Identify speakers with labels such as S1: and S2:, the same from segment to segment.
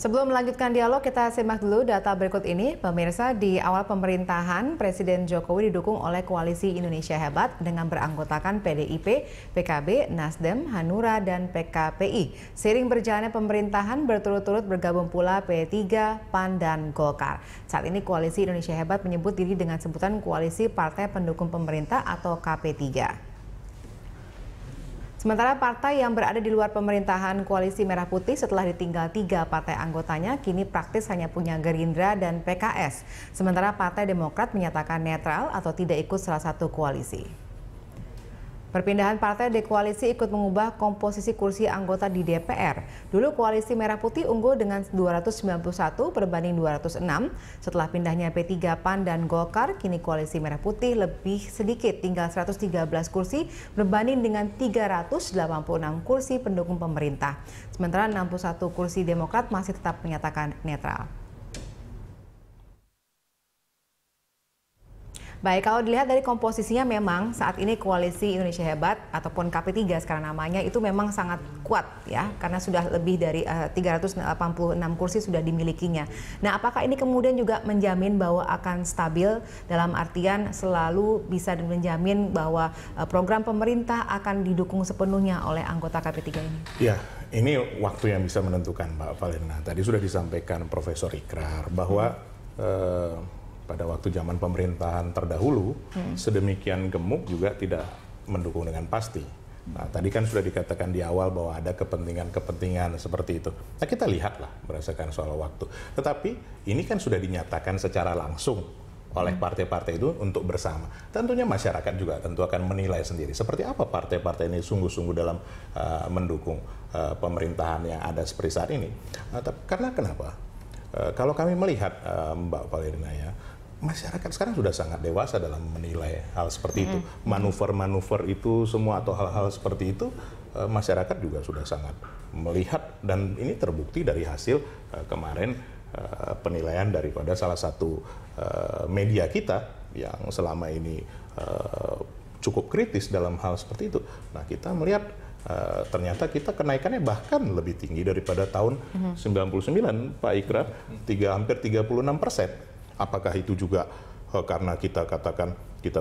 S1: Sebelum melanjutkan dialog, kita simak dulu data berikut ini. Pemirsa, di awal pemerintahan, Presiden Jokowi didukung oleh Koalisi Indonesia Hebat dengan beranggotakan PDIP, PKB, Nasdem, Hanura, dan PKPI. Seiring berjalannya pemerintahan, berturut-turut bergabung pula P3, PAN, dan Golkar. Saat ini Koalisi Indonesia Hebat menyebut diri dengan sebutan Koalisi Partai Pendukung Pemerintah atau KP3. Sementara partai yang berada di luar pemerintahan Koalisi Merah Putih setelah ditinggal 3 partai anggotanya kini praktis hanya punya Gerindra dan PKS. Sementara Partai Demokrat menyatakan netral atau tidak ikut salah satu koalisi. Perpindahan partai dekoalisi ikut mengubah komposisi kursi anggota di DPR. Dulu Koalisi Merah Putih unggul dengan 291 berbanding 206. Setelah pindahnya P3, PAN, dan Golkar, kini Koalisi Merah Putih lebih sedikit, tinggal 113 kursi berbanding dengan 386 kursi pendukung pemerintah. Sementara 61 kursi Demokrat masih tetap menyatakan netral. Baik, kalau dilihat dari komposisinya memang saat ini Koalisi Indonesia Hebat ataupun KP3 sekarang namanya itu memang sangat kuat ya, karena sudah lebih dari 386 kursi sudah dimilikinya. Nah, apakah ini kemudian juga menjamin bahwa akan stabil dalam artian selalu bisa menjamin bahwa program pemerintah akan didukung sepenuhnya oleh anggota KP3 ini?
S2: Ya, ini waktu yang bisa menentukan, Mbak Valena. Tadi sudah disampaikan Profesor Ikrar bahwa pada waktu zaman pemerintahan terdahulu, sedemikian gemuk juga tidak mendukung dengan pasti. Nah, tadi kan sudah dikatakan di awal bahwa ada kepentingan-kepentingan seperti itu. Nah, kita lihatlah berdasarkan soal waktu. Tetapi ini kan sudah dinyatakan secara langsung oleh partai-partai itu untuk bersama. Tentunya masyarakat juga tentu akan menilai sendiri seperti apa partai-partai ini sungguh-sungguh dalam mendukung pemerintahan yang ada seperti saat ini. Karena kenapa? Kalau kami melihat Mbak Valena ya, masyarakat sekarang sudah sangat dewasa dalam menilai hal seperti itu. Manuver-manuver itu semua atau hal-hal seperti itu, masyarakat juga sudah sangat melihat dan ini terbukti dari hasil kemarin penilaian daripada salah satu media kita yang selama ini cukup kritis dalam hal seperti itu. Nah, kita melihat ternyata kita kenaikannya bahkan lebih tinggi daripada tahun 99, Pak Ikrar, hampir 36%. Apakah itu juga karena kita katakan kita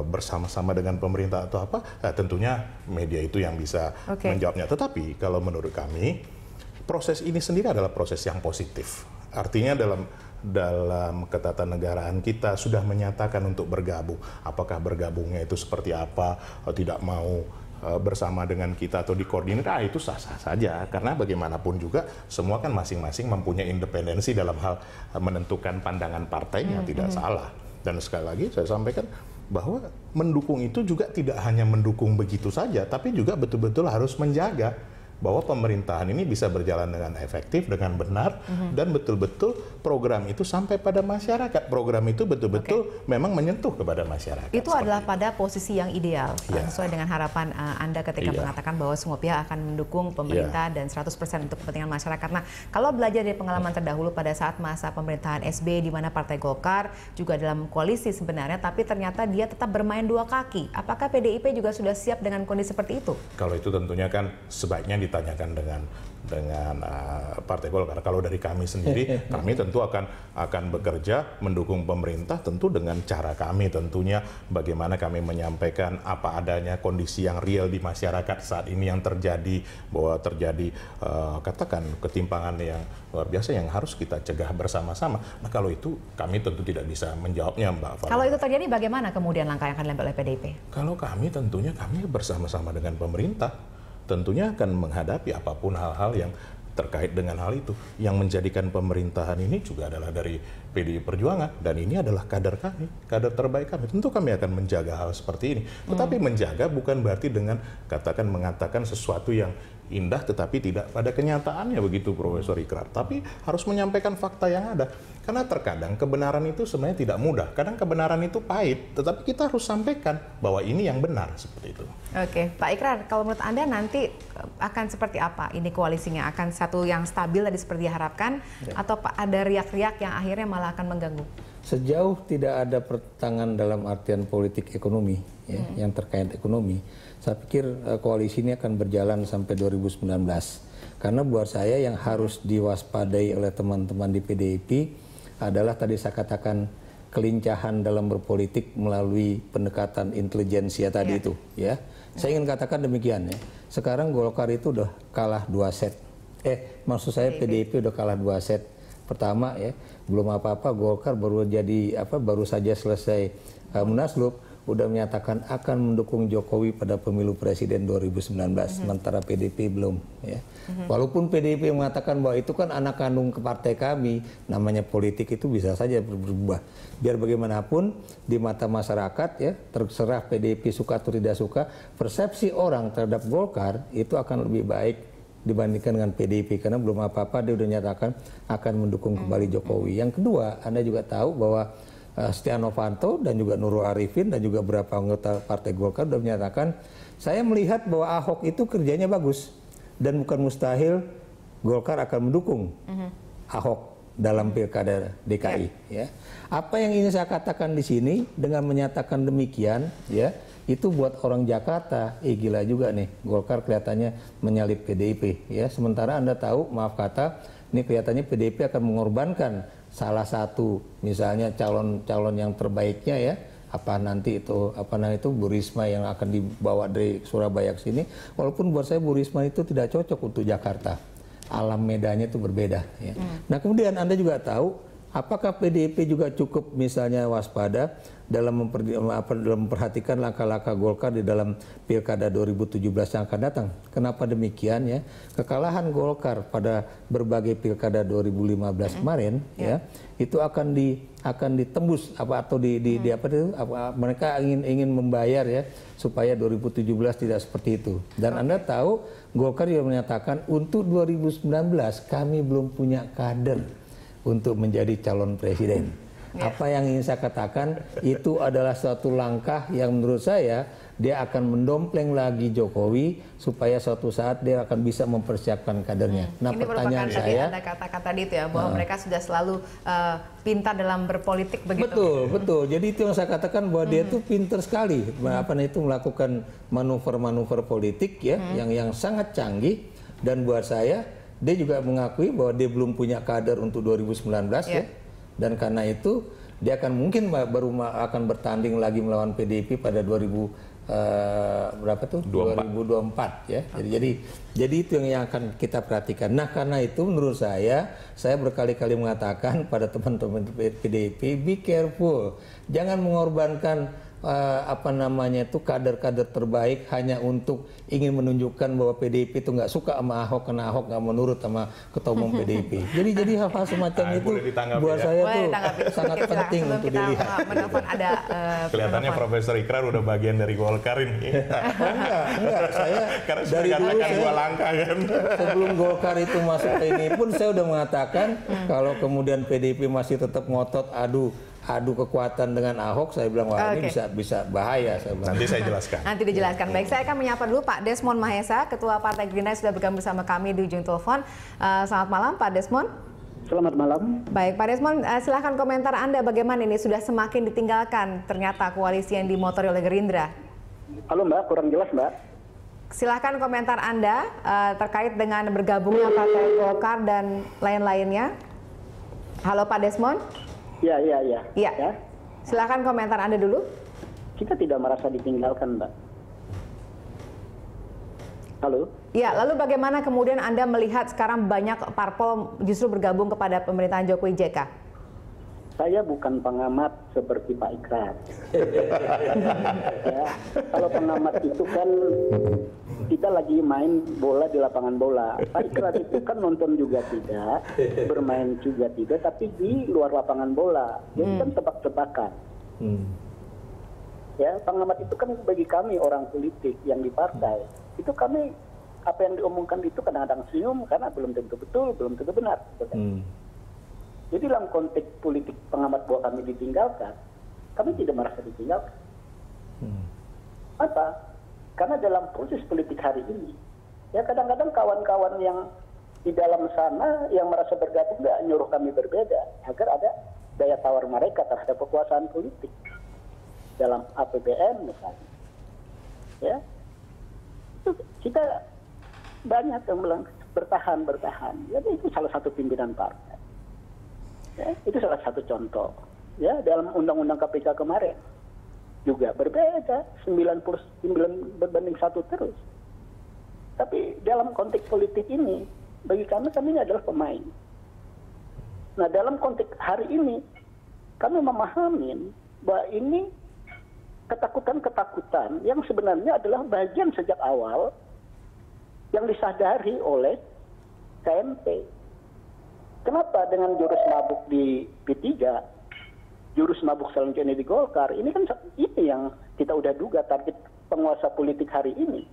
S2: bersama-sama dengan pemerintah atau apa? Tentunya media itu yang bisa menjawabnya. Tetapi kalau menurut kami, proses ini sendiri adalah proses yang positif. Artinya dalam ketatanegaraan kita sudah menyatakan untuk bergabung. Apakah bergabungnya itu seperti apa, tidak mau bersama dengan kita atau dikoordinir, itu sah-sah saja. Karena bagaimanapun juga semua kan masing-masing mempunyai independensi dalam hal menentukan pandangan partainya, tidak salah. Dan sekali lagi saya sampaikan bahwa mendukung itu juga tidak hanya mendukung begitu saja, tapi juga betul-betul harus menjaga bahwa pemerintahan ini bisa berjalan dengan efektif, dengan benar, dan betul-betul program itu sampai pada masyarakat. Program itu betul-betul memang menyentuh kepada masyarakat.
S1: Itu adalah pada posisi yang ideal, sesuai dengan harapan Anda ketika mengatakan bahwa semua pihak akan mendukung pemerintah dan 100% untuk kepentingan masyarakat. Nah, kalau belajar dari pengalaman terdahulu pada saat masa pemerintahan SBY, di mana Partai Golkar juga dalam koalisi sebenarnya, tapi ternyata dia tetap bermain dua kaki. Apakah PDIP juga sudah siap dengan kondisi seperti itu?
S2: Kalau itu tentunya kan sebaiknya ditanyakan dengan Partai Golkar. Kalau dari kami sendiri, kami tentu akan bekerja mendukung pemerintah tentu dengan cara kami, tentunya bagaimana kami menyampaikan apa adanya kondisi yang real di masyarakat saat ini yang terjadi, bahwa terjadi katakan ketimpangan yang luar biasa yang harus kita cegah bersama-sama. Nah, kalau itu kami tentu tidak bisa menjawabnya, Mbak Valena.
S1: Kalau itu terjadi, bagaimana kemudian langkah yang akan diambil oleh PDIP?
S2: Kalau kami tentunya kami bersama-sama dengan pemerintah tentunya akan menghadapi apapun hal-hal yang terkait dengan hal itu. Yang menjadikan pemerintahan ini juga adalah dari PDI Perjuangan, dan ini adalah kader kami, kader terbaik kami. Tentu kami akan menjaga hal seperti ini. Tetapi menjaga bukan berarti dengan mengatakan sesuatu yang indah tetapi tidak pada kenyataannya, begitu Profesor Ikrar. Tapi harus menyampaikan fakta yang ada. Karena terkadang kebenaran itu sebenarnya tidak mudah. Kadang kebenaran itu pahit, tetapi kita harus sampaikan bahwa ini yang benar, seperti itu.
S1: Oke, Pak Ikrar, kalau menurut Anda nanti akan seperti apa ini koalisinya? Akan satu yang stabil tadi seperti diharapkan, atau ada riak-riak yang akhirnya malah akan mengganggu?
S3: Sejauh tidak ada pertentangan dalam artian politik ekonomi, yang terkait ekonomi, Saya pikir koalisi ini akan berjalan sampai 2019. Karena buat saya yang harus diwaspadai oleh teman-teman di PDIP adalah tadi saya katakan kelincahan dalam berpolitik melalui pendekatan intelijensia tadi itu, ya. Saya ingin katakan demikian ya. Sekarang Golkar itu udah kalah 2 set. Maksud saya PDIP udah kalah 2 set. Pertama ya, belum apa-apa Golkar baru saja selesai Munaslup udah menyatakan akan mendukung Jokowi pada pemilu presiden 2019, sementara PDIP belum ya. Walaupun PDIP mengatakan bahwa itu kan anak kandung ke partai kami, namanya politik itu bisa saja berubah. Biar bagaimanapun di mata masyarakat ya, terserah PDIP suka atau tidak suka, persepsi orang terhadap Golkar itu akan lebih baik dibandingkan dengan PDIP karena belum apa-apa dia udah nyatakan akan mendukung kembali Jokowi. Yang kedua, Anda juga tahu bahwa Setia Novanto dan juga Nurul Arifin dan juga beberapa anggota Partai Golkar sudah menyatakan, saya melihat bahwa Ahok itu kerjanya bagus dan bukan mustahil Golkar akan mendukung Ahok dalam pilkada DKI. Ya. Apa yang ingin saya katakan di sini dengan menyatakan demikian, ya, itu buat orang Jakarta, gila juga nih, Golkar kelihatannya menyalip PDIP. Ya. Sementara Anda tahu, maaf kata, ini kelihatannya PDIP akan mengorbankan salah satu misalnya calon yang terbaiknya ya, nanti itu Bu Risma yang akan dibawa dari Surabaya ke sini. Walaupun buat saya Bu Risma itu tidak cocok untuk Jakarta, alam medanya itu berbeda ya. Nah kemudian Anda juga tahu apakah PDIP juga cukup misalnya waspada dalam memperhatikan langkah-langkah Golkar di dalam pilkada 2017 yang akan datang. Kenapa demikian ya? Kekalahan Golkar pada berbagai pilkada 2015 kemarin ya, itu akan ditembus mereka ingin membayar ya supaya 2017 tidak seperti itu. Dan Anda tahu Golkar juga menyatakan untuk 2019 kami belum punya kader untuk menjadi calon presiden. Apa yang ingin saya katakan itu adalah suatu langkah yang menurut saya dia akan mendompleng lagi Jokowi supaya suatu saat dia akan bisa mempersiapkan kadernya. Nah
S1: ini
S3: pertanyaan saya,
S1: Anda katakan tadi itu ya bahwa mereka sudah selalu pintar dalam berpolitik begitu.
S3: Betul. Jadi itu yang saya katakan bahwa dia itu pintar sekali, melakukan manuver-manuver politik ya yang sangat canggih, dan buat saya dia juga mengakui bahwa dia belum punya kader untuk 2019 ya. Dan karena itu dia akan akan bertanding lagi melawan PDIP pada 2024 ya. Jadi itu yang akan kita perhatikan. Nah, karena itu menurut saya berkali-kali mengatakan pada teman-teman PDIP, be careful. Jangan mengorbankan kader-kader terbaik hanya untuk ingin menunjukkan bahwa PDIP itu nggak suka sama Ahok karena Ahok nggak menurut sama ketua umum PDIP. Jadi hal-hal semacam itu buat saya tuh sangat penting untuk dilihat.
S2: Kelihatannya Profesor Ikrar udah bagian dari Golkar ini.
S3: Enggak, saya
S2: karena dari dulu dua langkah kan.
S3: Sebelum Golkar itu masuk ke ini pun saya udah mengatakan kalau kemudian PDIP masih tetap ngotot adu kekuatan dengan Ahok, saya bilang wah ini bisa bahaya.
S2: Nanti saya jelaskan.
S1: Nanti dijelaskan. Baik, saya akan menyapa dulu Pak Desmond Mahesa, Ketua Partai Gerindra sudah bergabung bersama kami di ujung telepon. Selamat malam Pak Desmond.
S4: Selamat malam.
S1: Baik Pak Desmond, silahkan komentar Anda bagaimana ini sudah semakin ditinggalkan ternyata koalisi yang dimotori oleh Gerindra.
S4: Halo Mbak, kurang jelas Mbak.
S1: Silahkan komentar Anda terkait dengan bergabungnya Partai Golkar dan lain-lainnya. Halo Pak Desmond.
S4: Ya.
S1: Silakan komentar Anda dulu.
S4: Kita tidak merasa ditinggalkan, Mbak. Halo?
S1: Ya, lalu bagaimana kemudian Anda melihat sekarang banyak parpol justru bergabung kepada pemerintahan Jokowi JK?
S4: Saya bukan pengamat seperti Pak Ikrar. Ya, kalau pengamat itu kan kita lagi main bola di lapangan bola. Pak Ikrar itu kan nonton juga tidak, bermain juga tidak, tapi di luar lapangan bola. Jadi kan tebak-tebakan. Ya, pengamat itu kan bagi kami orang politik yang di partai. Itu kami apa yang diomongkan itu kadang-kadang senyum karena belum tentu betul, belum tentu benar. Jadi dalam konteks politik pengamat bahwa kami ditinggalkan, kami tidak merasa ditinggalkan. Apa? Karena dalam proses politik hari ini, ya kadang-kadang kawan-kawan yang di dalam sana yang merasa bergabung nggak nyuruh kami berbeda, agar ada daya tawar mereka terhadap kekuasaan politik dalam APBN misalnya. Ya, itu kita banyak yang bilang bertahan. Jadi itu salah satu pimpinan partai. Ya, itu salah satu contoh. Ya, dalam Undang-Undang KPK kemarin juga berbeda, 99 berbanding 1 terus. Tapi dalam konteks politik ini, bagi kami ini adalah pemain. Nah, dalam konteks hari ini, kami memahami bahwa ini ketakutan-ketakutan yang sebenarnya adalah bagian sejak awal yang disadari oleh KMP. Kenapa dengan jurus mabuk di P3, jurus mabuk selanjutnya di Golkar, ini kan ini yang kita udah duga target penguasa politik hari ini.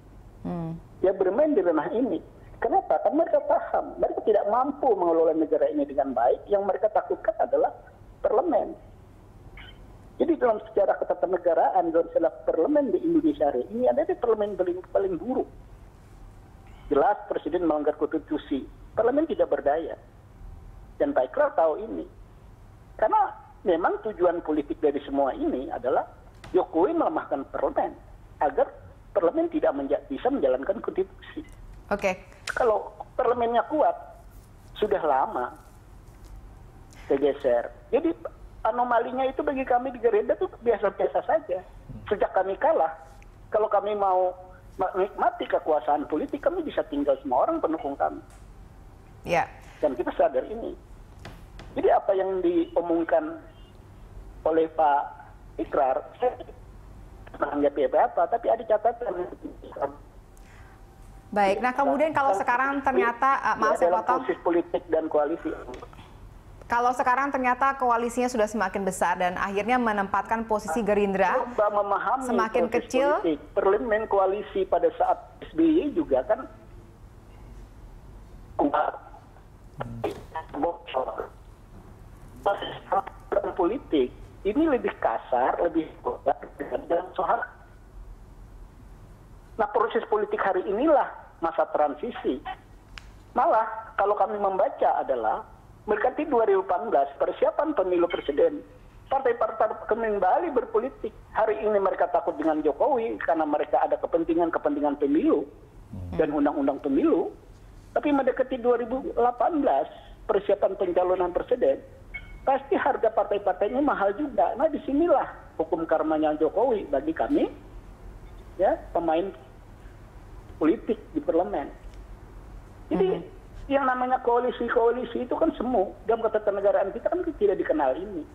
S4: Ya bermain di ranah ini. Kenapa? Karena mereka paham, mereka tidak mampu mengelola negara ini dengan baik. Yang mereka takutkan adalah parlemen. Jadi dalam sejarah ketatanegaraan, dalam sejarah parlemen di Indonesia hari ini, ada di parlemen paling buruk. Jelas presiden melanggar konstitusi. Parlemen tidak berdaya. Dan Pak Ikrar tahu ini. Karena memang tujuan politik dari semua ini adalah Jokowi melemahkan parlemen agar parlemen tidak bisa menjalankan konstitusi.
S1: Oke.
S4: Kalau parlemennya kuat, sudah lama tergeser. Jadi anomalinya itu bagi kami di Gerindra itu biasa-biasa saja. Sejak kami kalah, kalau kami mau menikmati kekuasaan politik, kami bisa tinggal semua orang pendukung kami.
S1: Ya.
S4: Dan kita sadar ini. Jadi apa yang diomongkan oleh Pak Ikrar, saya menanggapi apa, tapi ada catatan.
S1: Baik, nah kemudian kalau sekarang ternyata, maaf saya potong.
S4: Proses politik dan koalisi.
S1: Kalau sekarang ternyata koalisinya sudah semakin besar dan akhirnya menempatkan posisi Gerindra semakin kecil.
S4: Politik. Parlemen koalisi pada saat SBY juga kan politik ini lebih kasar, lebih kuat dan soal. Nah, proses politik hari inilah masa transisi. Malah kalau kami membaca adalah mendekati 2018 persiapan pemilu presiden. Partai-partai kembali berpolitik. Hari ini mereka takut dengan Jokowi karena mereka ada kepentingan pemilu dan undang-undang pemilu. Tapi mendekati 2018 persiapan pencalonan presiden, pasti harga partai-partainya mahal juga. Nah, disinilah hukum karmanya Jokowi bagi kami, ya, pemain politik di parlemen. Jadi yang namanya koalisi itu kan semu. Dalam ketatanegaraan kita kan tidak dikenal ini.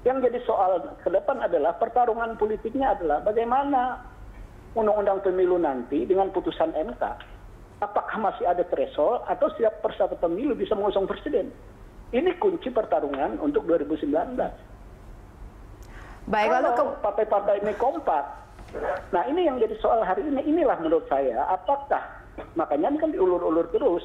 S4: Yang jadi soal ke depan adalah pertarungan politiknya adalah bagaimana undang-undang pemilu nanti dengan putusan MK. Apakah masih ada threshold atau setiap peserta pemilu bisa mengusung presiden? Ini kunci pertarungan untuk 2019.
S1: Baik, lalu
S4: partai-partai ini kompak. Nah, ini yang jadi soal hari ini. Inilah menurut saya, apakah makanya ini kan diulur-ulur terus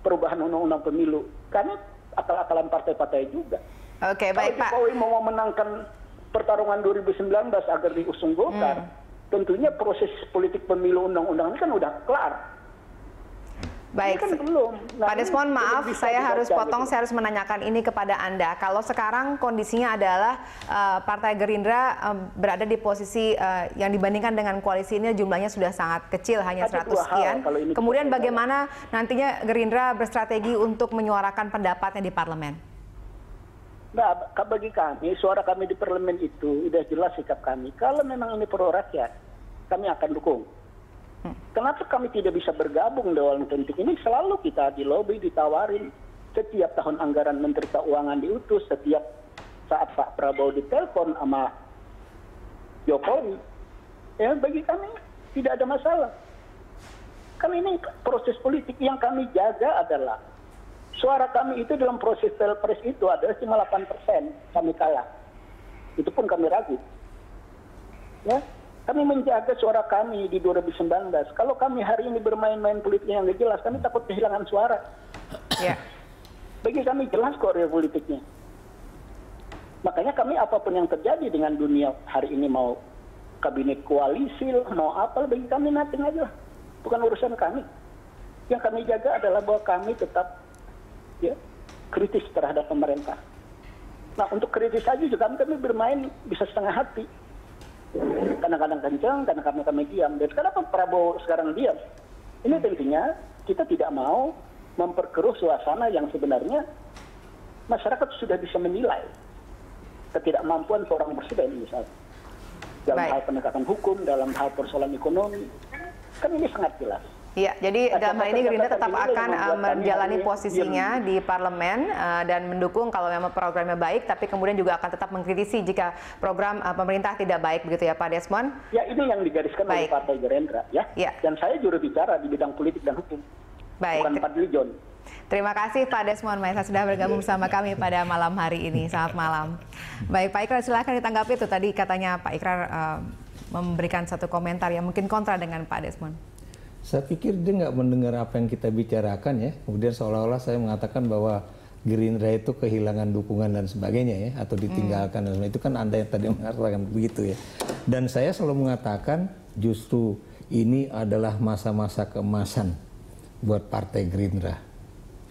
S4: perubahan undang-undang pemilu. Karena akal-akalan partai-partai juga.
S1: Oke, baik Pak.
S4: Kalau Jokowi mau memenangkan pertarungan 2019 agar diusung Golkar, tentunya proses politik pemilu undang-undang ini kan udah kelar.
S1: Baik,
S4: kan belum. Nah,
S1: Pak Desmond, maaf saya harus potong, saya harus menanyakan ini kepada Anda. Kalau sekarang kondisinya adalah Partai Gerindra berada di posisi yang dibandingkan dengan koalisi ini jumlahnya sudah sangat kecil, hanya 100 sekian. Kemudian bagaimana nantinya Gerindra berstrategi untuk menyuarakan pendapatnya di parlemen?
S4: Nah, bagi kami, suara kami di parlemen itu sudah jelas sikap kami. Kalau memang ini pro rakyat, kami akan dukung. Kenapa kami tidak bisa bergabung dalam politik ini? Selalu kita di lobby, ditawarin. Setiap tahun anggaran Menteri Keuangan diutus, setiap saat Pak Prabowo ditelepon sama Jokowi. Ya, bagi kami tidak ada masalah. Kan ini proses politik yang kami jaga adalah suara kami itu dalam proses pilpres itu adalah cuma 8% kami kalah. Itu pun kami ragu. Ya. Kami menjaga suara kami di 2019. Kalau kami hari ini bermain-main politik yang tidak jelas, kami takut kehilangan suara.
S1: Ya.
S4: Bagi kami jelas kok real politiknya. Makanya kami apapun yang terjadi dengan dunia hari ini, mau kabinet koalisi, mau apa, bagi kami nothing aja. Bukan urusan kami. Yang kami jaga adalah bahwa kami tetap ya, kritis terhadap pemerintah. Nah, untuk kritis saja juga kami bermain bisa setengah hati. Kadang-kadang kencang, kadang-kadang kami diam. Dan kenapa Prabowo sekarang diam? Ini tentunya kita tidak mau memperkeruh suasana yang sebenarnya masyarakat sudah bisa menilai ketidakmampuan seorang presiden misalnya. Dalam hal penegakan hukum, dalam hal persoalan ekonomi. Kan ini sangat jelas.
S1: Iya, jadi dalam hal ini Gerindra tetap akan menjalani posisinya di parlemen dan mendukung kalau memang programnya baik, tapi kemudian juga akan tetap mengkritisi jika program pemerintah tidak baik, begitu ya Pak Desmond?
S4: Ya, ini yang digariskan oleh Partai Gerindra, ya. Dan saya juru bicara di bidang politik dan hukum, bukan Fadli John.
S1: Terima kasih Pak Desmond Maesa sudah bergabung bersama kami pada malam hari ini. Selamat malam. Baik Pak Ikrar, silakan ditanggapi itu tadi katanya Pak Ikrar memberikan satu komentar yang mungkin kontra dengan Pak Desmond.
S3: Saya pikir dia nggak mendengar apa yang kita bicarakan ya. Kemudian seolah-olah saya mengatakan bahwa Gerindra itu kehilangan dukungan dan sebagainya ya, atau ditinggalkan dan sebagainya. Itu kan Anda yang tadi mengatakan begitu ya. Dan saya selalu mengatakan justru ini adalah masa-masa keemasan buat Partai Gerindra.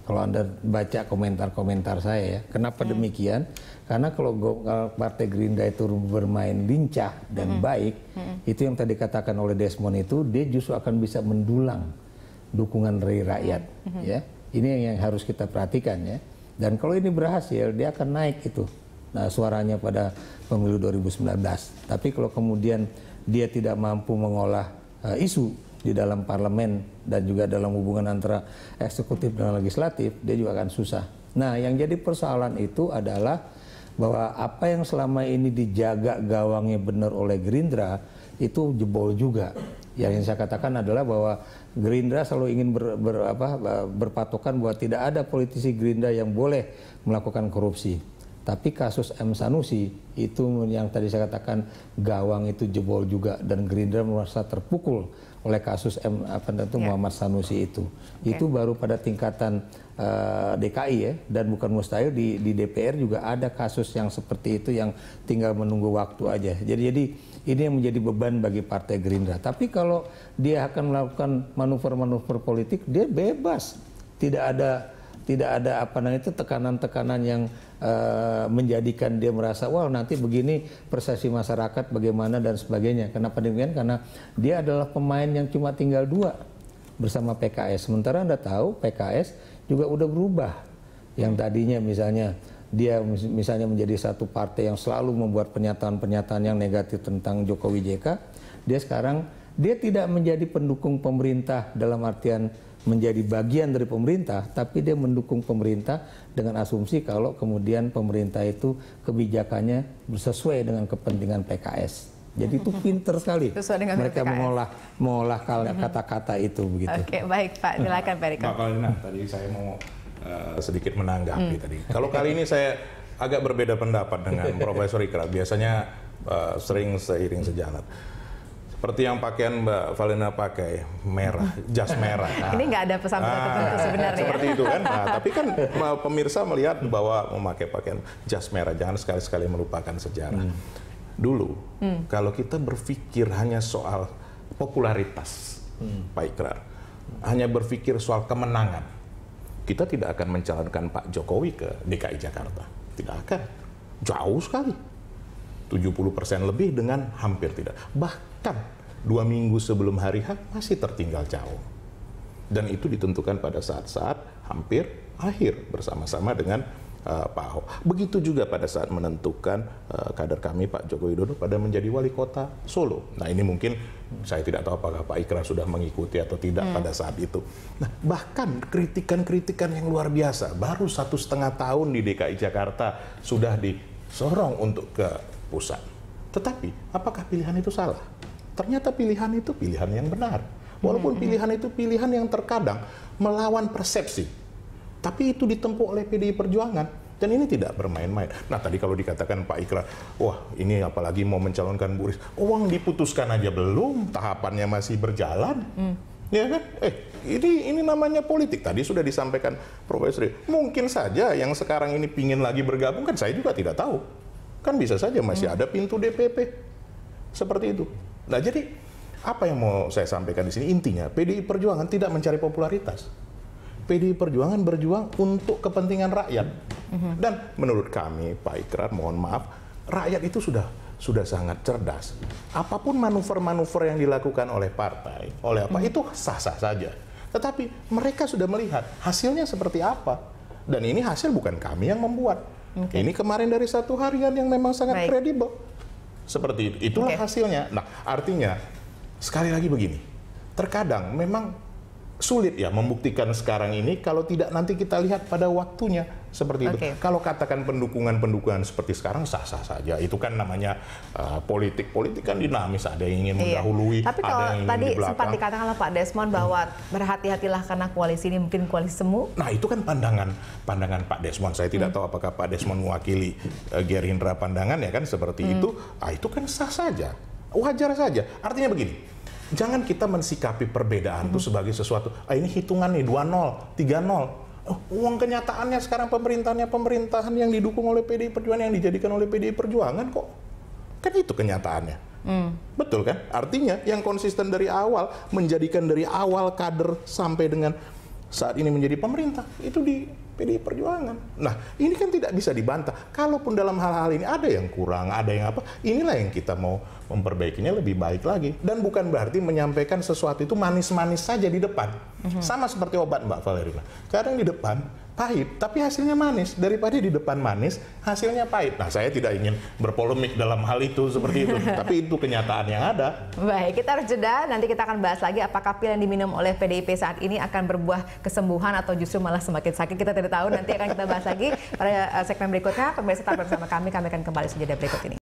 S3: Kalau Anda baca komentar-komentar saya ya, kenapa demikian? Karena kalau Partai Gerindra itu bermain lincah dan baik, itu yang tadi katakan oleh Desmond itu, dia justru akan bisa mendulang dukungan dari rakyat. Ya, ini yang harus kita perhatikan ya. Dan kalau ini berhasil, dia akan naik itu, nah, suaranya pada pemilu 2019. Tapi kalau kemudian dia tidak mampu mengolah isu di dalam parlemen dan juga dalam hubungan antara eksekutif dan legislatif, dia juga akan susah. Nah, yang jadi persoalan itu adalah bahwa apa yang selama ini dijaga gawangnya benar oleh Gerindra itu jebol juga. Yang saya katakan adalah bahwa Gerindra selalu ingin berpatokan bahwa tidak ada politisi Gerindra yang boleh melakukan korupsi. Tapi kasus M. Sanusi itu yang tadi saya katakan gawang itu jebol juga, dan Gerindra merasa terpukul oleh kasus Muhammad Sanusi itu. Itu baru pada tingkatan DKI ya, dan bukan mustahil di DPR juga ada kasus yang seperti itu yang tinggal menunggu waktu aja. Jadi ini yang menjadi beban bagi Partai Gerindra. Tapi kalau dia akan melakukan manuver-manuver politik, dia bebas. Tidak ada tekanan-tekanan yang menjadikan dia merasa wah nanti begini persepsi masyarakat bagaimana dan sebagainya. Kenapa demikian? Karena dia adalah pemain yang cuma tinggal 2 bersama PKS. Sementara Anda tahu PKS juga udah berubah. Yang tadinya misalnya dia menjadi satu partai yang selalu membuat pernyataan-pernyataan yang negatif tentang Jokowi JK, dia sekarang dia tidak menjadi pendukung pemerintah dalam artian menjadi bagian dari pemerintah, tapi dia mendukung pemerintah dengan asumsi kalau kemudian pemerintah itu kebijakannya sesuai dengan kepentingan PKS. Jadi itu pinter sekali mereka mengolah kata-kata itu begitu.
S1: Oke, baik Pak, silakan Pak Riko.
S2: Pak Palina, tadi saya mau sedikit menanggapi tadi. Kalau kali ini saya agak berbeda pendapat dengan Profesor Ikrar. Biasanya sering seiring sejalan. Seperti yang pakaian Mbak Valena pakai, merah, jas merah. Nah,
S1: ini nggak ada pesan tertentu sebenarnya.
S2: Seperti itu kan. Nah, tapi kan pemirsa melihat bahwa memakai pakaian jas merah, jangan sekali-sekali melupakan sejarah. Dulu, kalau kita berpikir hanya soal popularitas, Pak Ikrar, hanya berpikir soal kemenangan, kita tidak akan mencalonkan Pak Jokowi ke DKI Jakarta. Tidak akan. Jauh sekali. 70% lebih dengan hampir tidak. Bahkan 2 minggu sebelum hari H masih tertinggal jauh. Dan itu ditentukan pada saat-saat hampir akhir bersama-sama dengan Pak Ahok. Begitu juga pada saat menentukan kader kami Pak Joko Widodo pada menjadi wali kota Solo. Nah ini mungkin saya tidak tahu apakah Pak Ikrar sudah mengikuti atau tidak pada saat itu. Nah bahkan kritikan-kritikan yang luar biasa. Baru 1,5 tahun di DKI Jakarta sudah disorong untuk ke pusat. Tetapi apakah pilihan itu salah? Ternyata pilihan itu pilihan yang benar. Walaupun pilihan itu pilihan yang terkadang melawan persepsi. Tapi itu ditempuh oleh PDI Perjuangan. Dan ini tidak bermain-main. Nah tadi kalau dikatakan Pak Ikrar, wah ini apalagi mau mencalonkan Bu Risma. Uang diputuskan aja belum, tahapannya masih berjalan. Ya kan? Ini namanya politik. Tadi sudah disampaikan Profesor. Mungkin saja yang sekarang ini pingin lagi bergabung, kan saya juga tidak tahu. Kan bisa saja masih ada pintu DPP. Seperti itu. Nah jadi apa yang mau saya sampaikan di sini? Intinya PDI Perjuangan tidak mencari popularitas. PDI Perjuangan berjuang untuk kepentingan rakyat. Dan menurut kami, Pak Ikrar, mohon maaf, rakyat itu sudah sudah sangat cerdas. Apapun manuver-manuver yang dilakukan oleh partai, oleh apa, itu sah-sah saja. Tetapi mereka sudah melihat hasilnya seperti apa. Dan ini hasil bukan kami yang membuat. Ini kemarin dari satu harian yang memang sangat kredibel. Seperti itu. Itulah hasilnya. Nah, artinya, sekali lagi begini. Terkadang memang sulit ya membuktikan sekarang ini kalau tidak nanti kita lihat pada waktunya seperti itu. Kalau katakan pendukungan seperti sekarang sah-sah saja. Itu kan namanya politik. Politik kan dinamis, ada yang ingin mendahului,
S1: tapi kalau
S2: ada yang ingin
S1: tadi
S2: di belakang.
S1: sempat dikatakan oleh Pak Desmond bahwa berhati-hatilah karena koalisi ini mungkin koalisi semu.
S2: Nah, itu kan pandangan Pak Desmond. Saya tidak tahu apakah Pak Desmond mewakili Gerindra pandangan ya kan seperti itu. Itu kan sah saja. Wajar saja. Artinya begini. Jangan kita mensikapi perbedaan itu sebagai sesuatu, ini hitungan nih 2-0, 3-0. Uang kenyataannya sekarang pemerintahan yang didukung oleh PDI Perjuangan, yang dijadikan oleh PDI Perjuangan kok. Kan itu kenyataannya. Betul kan? Artinya yang konsisten dari awal, menjadikan dari awal kader sampai dengan saat ini menjadi pemerintah, itu di PDI Perjuangan. Nah, ini kan tidak bisa dibantah. Kalaupun dalam hal-hal ini ada yang kurang, ada yang apa, inilah yang kita mau memperbaikinya lebih baik lagi. Dan bukan berarti menyampaikan sesuatu itu manis-manis saja di depan. Sama seperti obat Mbak Valerina. Kadang di depan pahit, tapi hasilnya manis. Daripada di depan manis, hasilnya pahit. Nah, saya tidak ingin berpolemik dalam hal itu seperti itu. Tapi itu kenyataan yang ada.
S1: Baik, kita harus jeda. Nanti kita akan bahas lagi apakah pil yang diminum oleh PDIP saat ini akan berbuah kesembuhan atau justru malah semakin sakit. Kita tidak tahu. Nanti akan kita bahas lagi pada segmen berikutnya. Pemirsa tetap bersama kami. Kami akan kembali sejenak berikut ini.